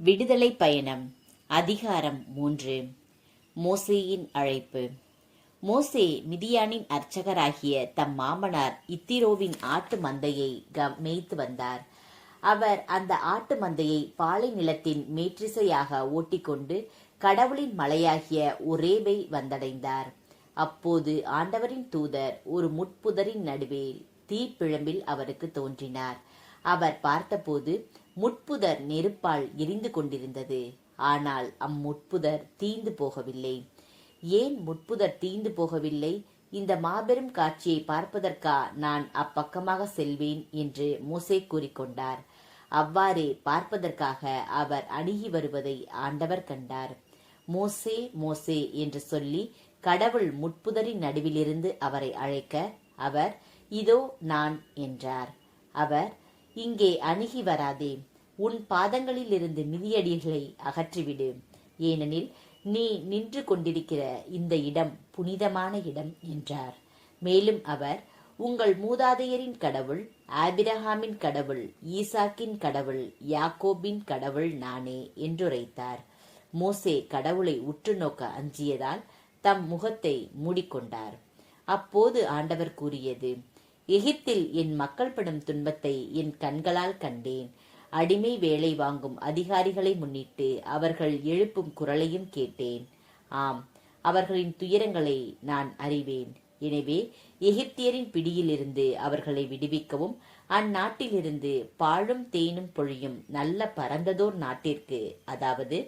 விடுதலை பயணம் அதிகாரம் 3. மோசேயின் அழைப்பு. மோசே மிதியானின் அர்ச்சகராகிய தம் மாமனார் இத்திரோவின் ஆட்டு மந்தையை மேய்த்து வந்தார். அவர் அந்த ஆட்டு மந்தையை பாலை நிலத்தின் மேற்றிசையாக ஓட்டிக்கொண்டு கடவுளின் மலையாகிய ஒரேபை வந்தடைந்தார். அப்போது ஆண்டவரின் தூதர் ஒரு முட்புதரின் நடுவே தீப்பிழம்பில் அவருக்கு தோன்றினார். அவர் பார்த்தபோது முட்புதர் நெருப்பால் எரிந்து கொண்டிருந்தது. ஆனால் அம்முட்புதர் தீந்து போகவில்லை. ஏன் முட்புதர் தீந்து போகவில்லை? இந்த மாபெரும் காட்சியை பார்ப்பதற்கா நான் அப்பக்கமாக செல்வேன் என்று மோசே கூறிக்கொண்டார். அவ்வாறே பார்ப்பதற்காக அவர் அணுகி வருவதை ஆண்டவர் கண்டார். மோசே மோசே என்று சொல்லி கடவுள் முட்புதரின் நடுவிலிருந்து அவரை அழைக்க அவர் இதோ நான் என்றார். அவர் இங்கே அணுகி வராதே, உன் பாதங்களிலிருந்து மிதியடிகளை அகற்றிவிடு, ஏனெனில் நீ நின்று கொண்டிருக்கிற இந்த இடம் புனிதமான இடம் என்றார். மேலும் அவர் உங்கள் மூதாதையரின் கடவுள், ஆபிரகாமின் கடவுள், ஈசாக்கின் கடவுள், யாக்கோபின் கடவுள் நானே என்றுரைத்தார். மோசே கடவுளை உற்று நோக்க அஞ்சியதால் தம் முகத்தை மூடிக்கொண்டார். அப்போது ஆண்டவர் கூறியது, எகிப்தில் என் மக்கள் படும் துன்பத்தை என் கண்களால் கண்டேன். அடிமை வேலை வாங்கும் அதிகாரிகளை முன்னிட்டு அவர்கள் எழுப்பும் குரலையும் கேட்டேன். ஆம், அவர்களின் துயரங்களை நான் அறிவேன். எனவே எகிப்தியரின் பிடியிலிருந்து அவர்களை விடுவிக்கவும் அந்நாட்டிலிருந்து பாழும் தேனும் பொழியும் நல்ல பரந்ததோர் நாட்டிற்கு, அதாவது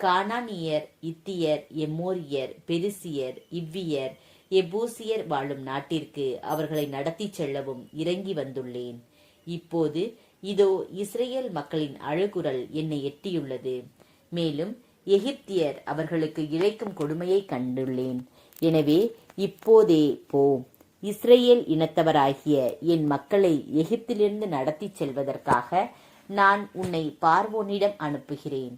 கானானியர், இத்தியர், எமோரியர், பெரிசியர், இவ்வியர், எபூசியர் வாழும் நாட்டிற்கு அவர்களை நடத்தி செல்லவும் இறங்கி வந்துள்ளேன். இப்போது இதோ இஸ்ரேல் மக்களின் அழுகுரல் என்னை எட்டியுள்ளது. மேலும் எகிப்தியர் அவர்களுக்கு இழைக்கும் கொடுமையை கண்டுள்ளேன். எனவே இப்போதே போ, இஸ்ரேல் இனத்தவராகிய என் மக்களை எகிப்திலிருந்து நடத்தி செல்வதற்காக நான் உன்னை பார்வோனிடம் அனுப்புகிறேன்.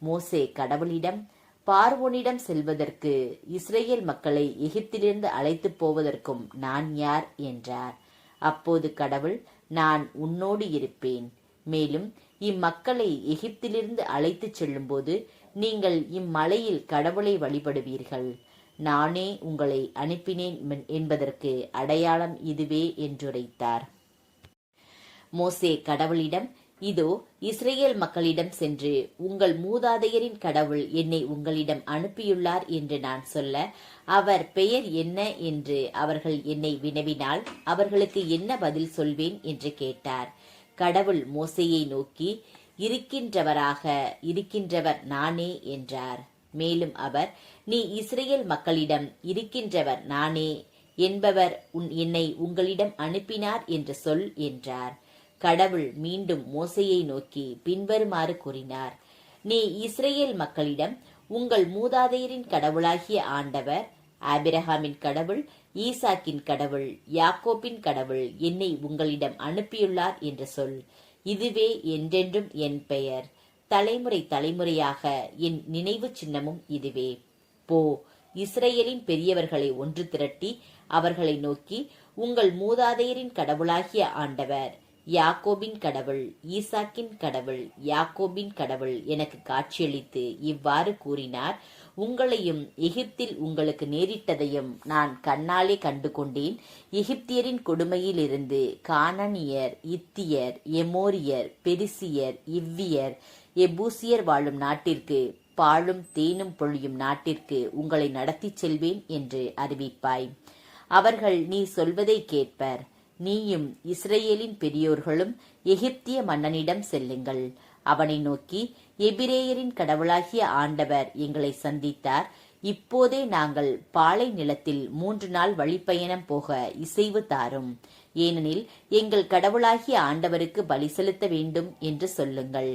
மோசே கடவுளிடம், பார்வோனிடம் செல்வதற்கு இஸ்ரேல் மக்களை எகிப்திலிருந்து அழைத்து போவதற்கும் நான் யார் என்றார். அப்போது கடவுள், நான் உன்னோடு இருப்பேன். மேலும் இம்மக்களை எகிப்திலிருந்து அழைத்துச் செல்லும்போது நீங்கள் இம்மலையில் கடவுளை வழிபடுவீர்கள். நானே உங்களை அனுப்பினேன் என்பதற்கு அடையாளம் இதுவே என்றுரைத்தார். மோசே கடவுளிடம், இதோ இஸ்ரேல் மக்களிடம் சென்று உங்கள் மூதாதையரின் கடவுள் என்னை உங்களிடம் அனுப்பியுள்ளார் என்று நான் சொல்ல, அவர் பெயர் என்ன என்று அவர்கள் என்னை வினவினால் அவர்களுக்கு என்ன பதில் சொல்வேன் என்று கேட்டார். கடவுள் மோசேயை நோக்கி, இருக்கின்றவராக இருக்கின்றவர் நானே என்றார். மேலும் அவர், நீ இஸ்ரேல் மக்களிடம் இருக்கின்றவர் நானே என்பவர் என்னை உங்களிடம் அனுப்பினார் என்று சொல் என்றார். கடவுள் மீண்டும் மோசேயை நோக்கி பின்வருமாறு கூறினார். நீ இஸ்ரேல் மக்களிடம், உங்கள் மூதாதையரின் கடவுளாகிய ஆண்டவர், ஆபிரகாமின் கடவுள், ஈசாக்கின் கடவுள், யாக்கோபின் கடவுள் என்னை உங்களிடம் அனுப்பியுள்ளார் என்று சொல். இதுவே என்றென்றும் என் பெயர், தலைமுறை தலைமுறையாக என் நினைவு சின்னமும் இதுவே. போ, இஸ்ரேலின் பெரியவர்களை ஒன்று திரட்டி அவர்களை நோக்கி, உங்கள் மூதாதையரின் கடவுளாகிய ஆண்டவர், யாக்கோபின் கடவுள், ஈசாக்கின் கடவுள், யாக்கோபின் கடவுள் எனக்கு காட்சியளித்து இவ்வாறு கூறினார். உங்களையும் எகிப்தில் உங்களுக்கு நேரிட்டதையும் நான் கண்ணாலே கண்டு கொண்டேன். எகிப்தியரின் கொடுமையிலிருந்து கானானியர், இத்தியர், எமோரியர், பெரிசியர், இவ்வியர், எபூசியர் வாழும் நாட்டிற்கு, பாழும் தேனும் பொழியும் நாட்டிற்கு உங்களை நடத்தி செல்வேன் என்று அறிவிப்பாய். அவர்கள் நீ சொல்வதை கேட்பர். நீயும் இஸ்ரேலின் பெரியோர்களும் எகிப்திய மன்னனிடம் செல்லுங்கள். அவனை நோக்கி, எபிரேயரின் கடவுளாகிய ஆண்டவர் எங்களை சந்தித்தார். இப்போதே நாங்கள் பாலை நிலத்தில் 3 நாள் வழிப்பயணம் போக இசைவு தாரும். ஏனெனில் எங்கள் கடவுளாகிய ஆண்டவருக்கு பலி செலுத்த வேண்டும் என்று சொல்லுங்கள்.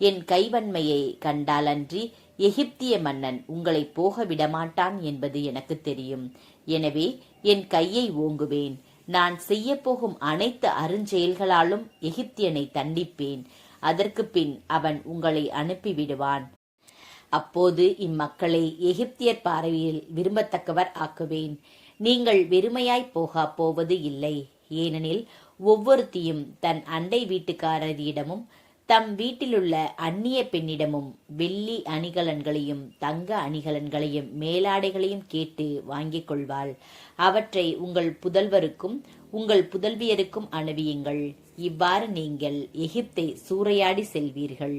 என் கைவன்மையை கண்டாலன்றி எகிப்திய மன்னன் உங்களை போக விடமாட்டான் என்பது எனக்கு தெரியும். எனவே என் கையை ஓங்குவேன். நான் செய்யப்போகும் அனைத்து அருஞ்செயல்களாலும் எகிப்தியனை தண்டிப்பேன். அதற்கு பின் அவன் உங்களை அனுப்பிவிடுவான். அப்போது இம்மக்களை எகிப்தியர் பார்வையில் விரும்பத்தக்கவர் ஆக்குவேன். நீங்கள் வெறுமையாய் போவது இல்லை. ஏனெனில் ஒவ்வொருத்தியும் தன் அண்டை வீட்டுக்காரரிடமும் தம் வீட்டிலுள்ள அந்நிய பெண்ணிடமும் வெள்ளி அணிகலன்களையும் தங்க அணிகலன்களையும் மேலாடைகளையும் கேட்டு வாங்கிக் கொள்வாள். அவற்றை உங்கள் புதல்வருக்கும் உங்கள் புதல்வியருக்கும் அணிவியுங்கள். இவ்வாறு நீங்கள் எகிப்தை சூறையாடி செல்வீர்கள்.